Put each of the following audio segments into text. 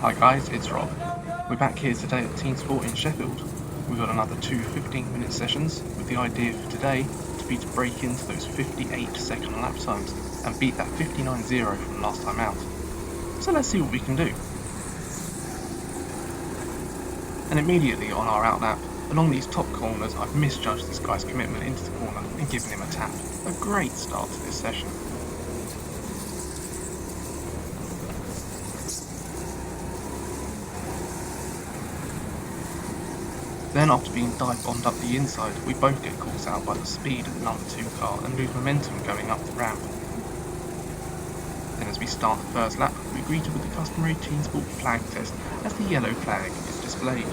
Hi guys, it's Rob. We're back here today at TeamSport in Sheffield. We've got another two 15-minute sessions with the idea for today to be to break into those 58-second lap times and beat that 59.0 from last time out. So let's see what we can do. And immediately on our outlap, along these top corners, I've misjudged this guy's commitment into the corner and given him a tap. A great start to this session. Then after being dive-bombed up the inside, we both get caught out by the speed of the number 2 car and lose momentum going up the ramp. Then as we start the first lap, we're greeted with the customary TeamSport flag test as the yellow flag is displayed.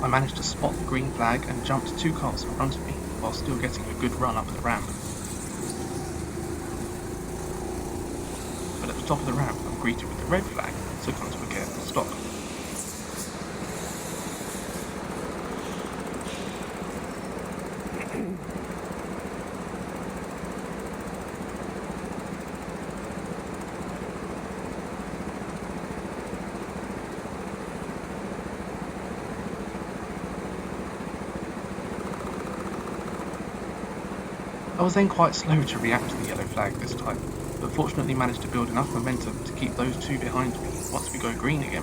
I managed to spot the green flag and jumped 2 cars in front of me, while still getting a good run up the ramp. But at the top of the ramp, I'm greeted with the red flag, so come to a careful stop. I was then quite slow to react to the yellow flag this time, but fortunately managed to build enough momentum to keep those 2 behind me once we go green again.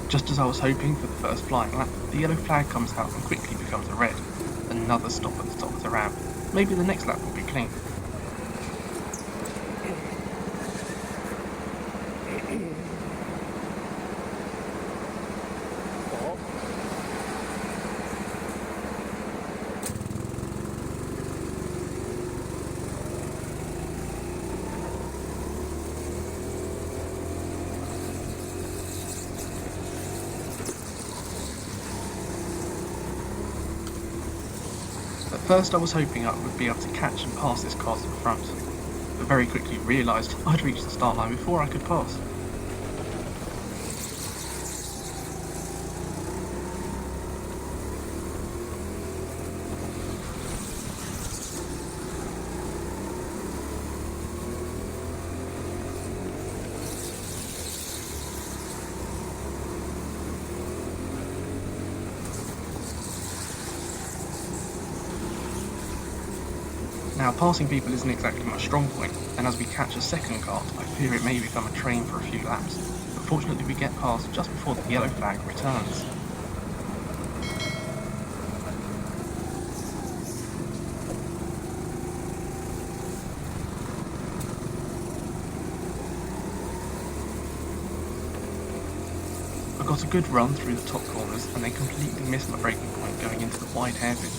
Just as I was hoping for the first flying lap, the yellow flag comes out and quickly becomes a red. Another stop at the top of the ramp. Maybe the next lap will be clean. At first I was hoping I would be able to catch and pass this car to the front, but very quickly realised I'd reached the start line before I could pass. Now, passing people isn't exactly my strong point, and as we catch a second kart, I fear it may become a train for a few laps, but fortunately we get past just before the yellow flag returns. I got a good run through the top corners and then completely missed my braking point going into the wide hairpin.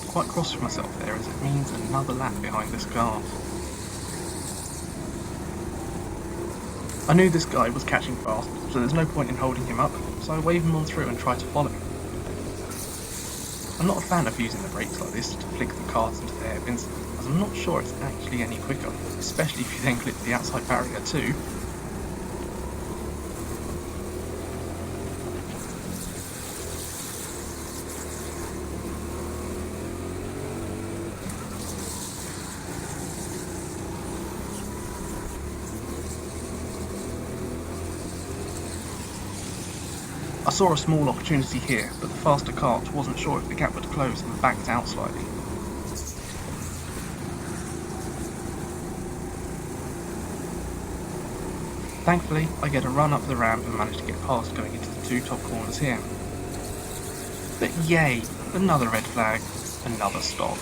Quite cross with myself there, as it means another lap behind this car. I knew this guy was catching fast, so there's no point in holding him up, so I wave him on through and try to follow. I'm not a fan of using the brakes like this to flick the cars into the hairpins, as I'm not sure it's actually any quicker, especially if you then clip the outside barrier too. saw a small opportunity here, but the faster kart wasn't sure if the gap would close and backed out slightly. Thankfully, I get a run up the ramp and manage to get past going into the two top corners here. But yay, another red flag, another stop.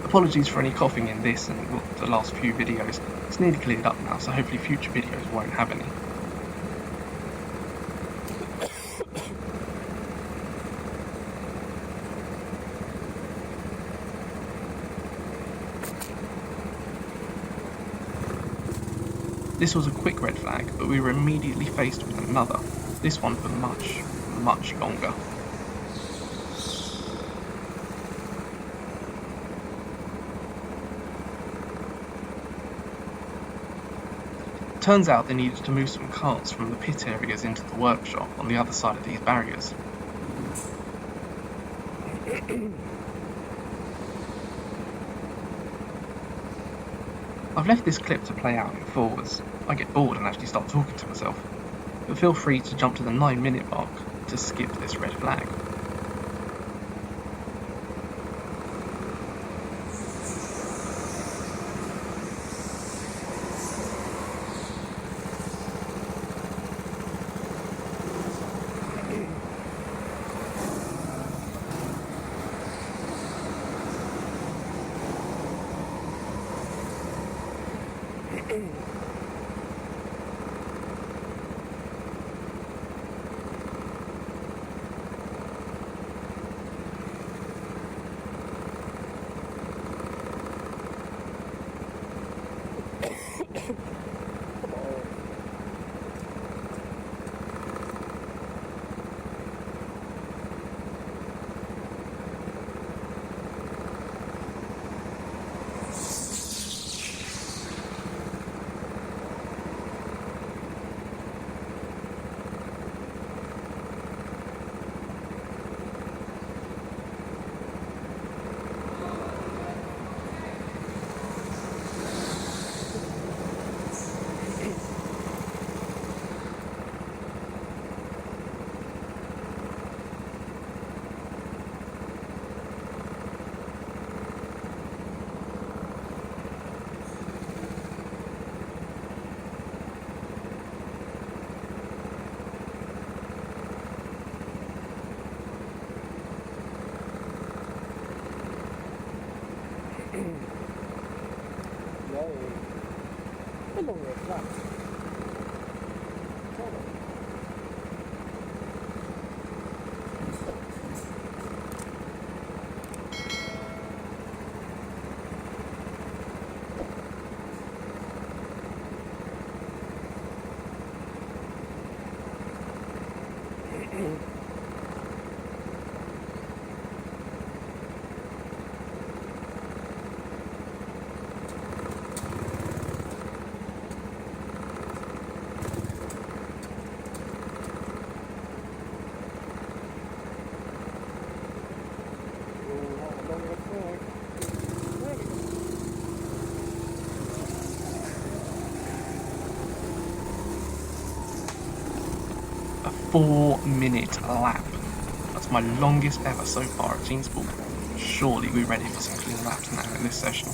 Apologies for any coughing in this and the last few videos. It's nearly cleared up now, so hopefully future videos won't have any. This was a quick red flag, but we were immediately faced with another, this one for much, much longer. Turns out they needed to move some carts from the pit areas into the workshop on the other side of these barriers. I've left this clip to play out in forwards. I get bored and actually start talking to myself, but feel free to jump to the 9-minute mark to skip this red flag. A 4-minute lap. That's my longest ever so far at TeamSport. Surely we're ready for some clean laps now in this session.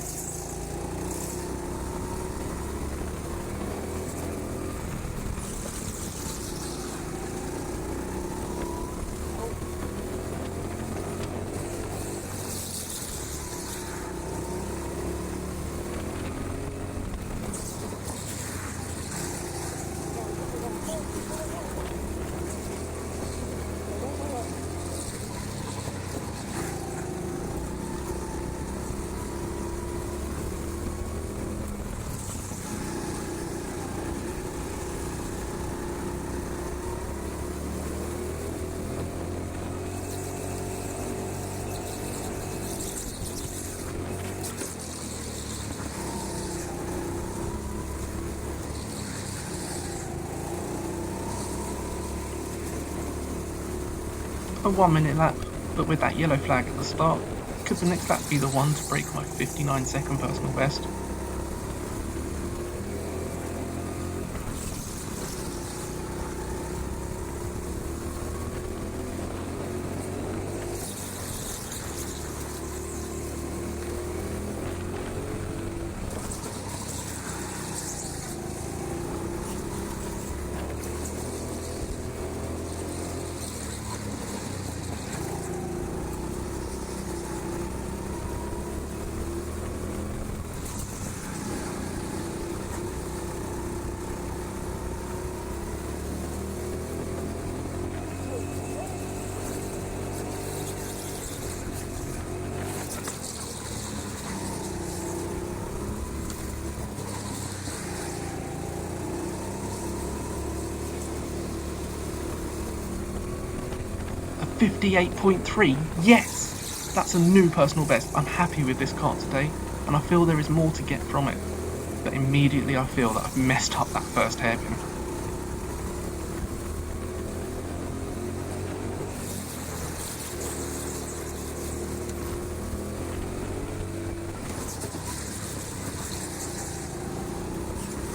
A 1 minute lap, but with that yellow flag at the start, could the next lap be the one to break my 59-second personal best? A 58.3, yes! That's a new personal best. I'm happy with this kart today, and I feel there is more to get from it. But immediately I feel that I've messed up that first hairpin.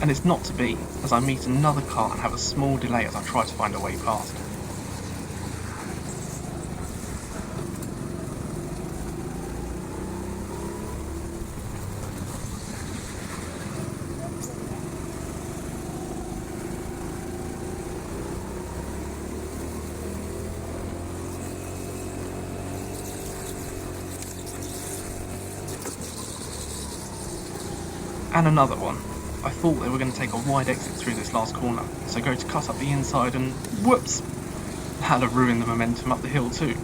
And it's not to be, as I meet another car and have a small delay as I try to find a way past. And another one. I thought they were going to take a wide exit through this last corner, so go to cut up the inside and whoops! That'll have ruined the momentum up the hill too.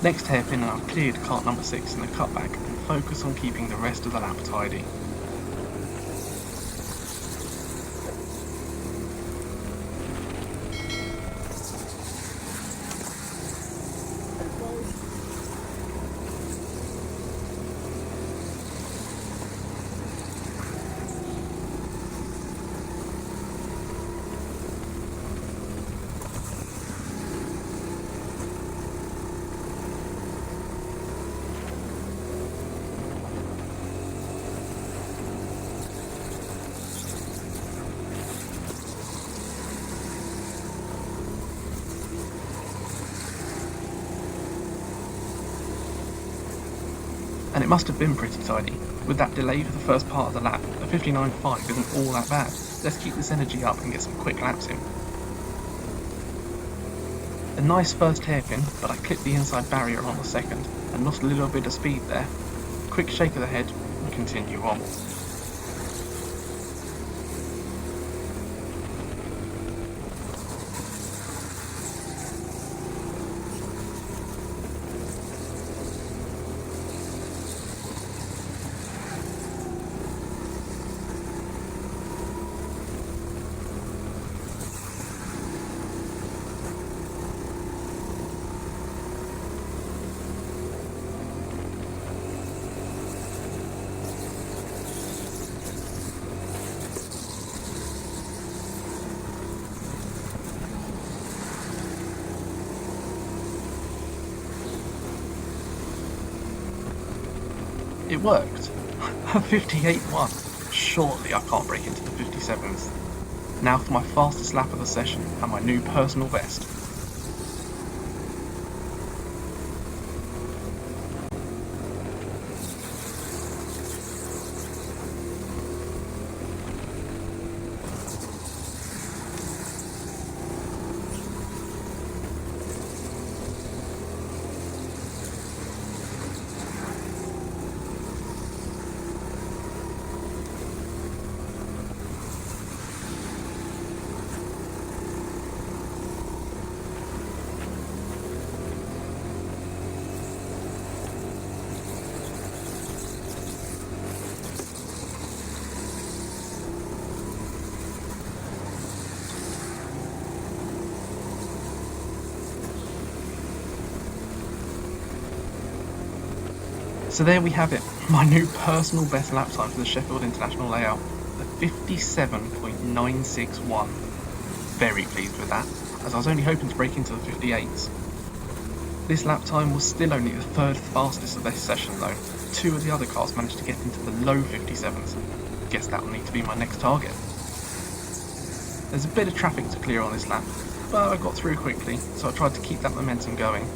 Next hairpin and I've cleared kart number 6 in the cutback and focus on keeping the rest of the lap tidy. And it must have been pretty tidy. With that delay for the first part of the lap, a 59.5 isn't all that bad. Let's keep this energy up and get some quick laps in. A nice first hairpin, but I clipped the inside barrier on the second and lost a little bit of speed there. Quick shake of the head and continue on. It worked. A 58.1. Surely I can't break into the 57s. Now for my fastest lap of the session and my new personal best. So there we have it, my new personal best lap time for the Sheffield International layout, the 57.961. Very pleased with that, as I was only hoping to break into the 58s. This lap time was still only the third fastest of this session though. Two of the other cars managed to get into the low 57s. Guess that will need to be my next target. There's a bit of traffic to clear on this lap, but I got through quickly, so I tried to keep that momentum going.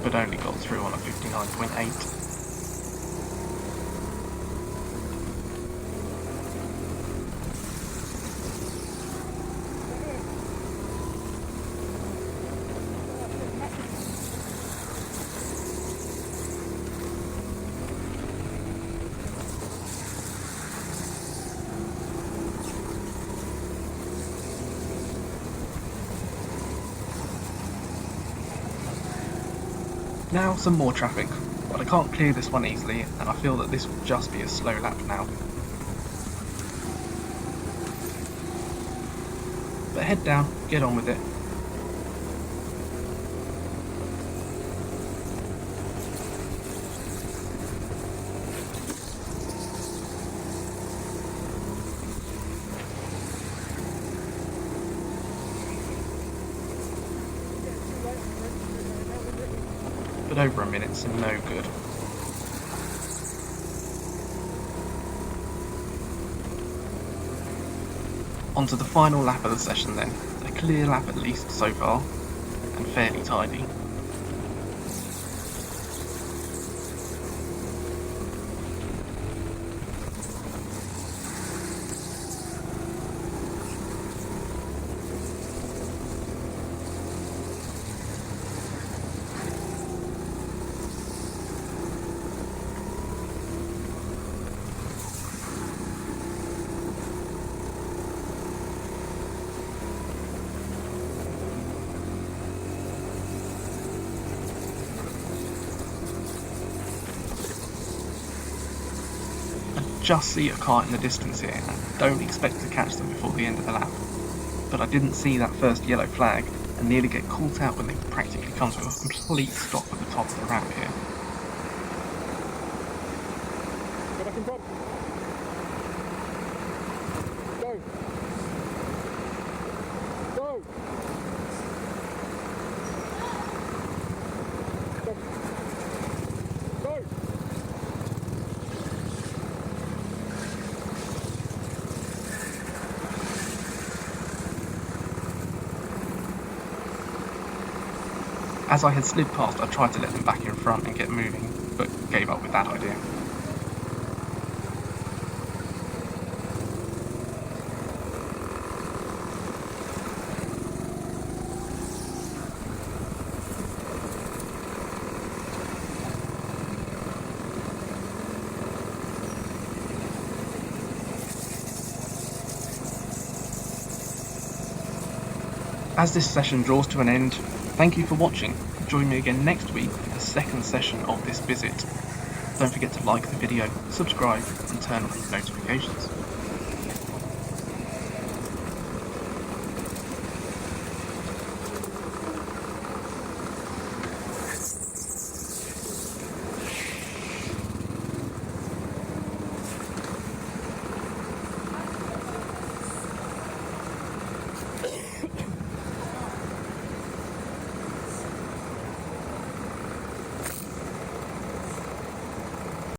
But only got through on a 59.8. Now some more traffic, but I can't clear this one easily, and I feel that this will just be a slow lap now. But head down, get on with it. But over a minute's no good. On to the final lap of the session then. A clear lap at least so far, and fairly tidy. Just see a car in the distance here and don't expect to catch them before the end of the lap. But I didn't see that first yellow flag and nearly get caught out when they practically come to a complete stop at the top of the ramp here. Go back in front. Go. Go. Go. Go. As I had slid past, I tried to let them back in front and get moving, but gave up with that idea. As this session draws to an end, thank you for watching. Join me again next week for the second session of this visit. Don't forget to like the video, subscribe and turn on notifications.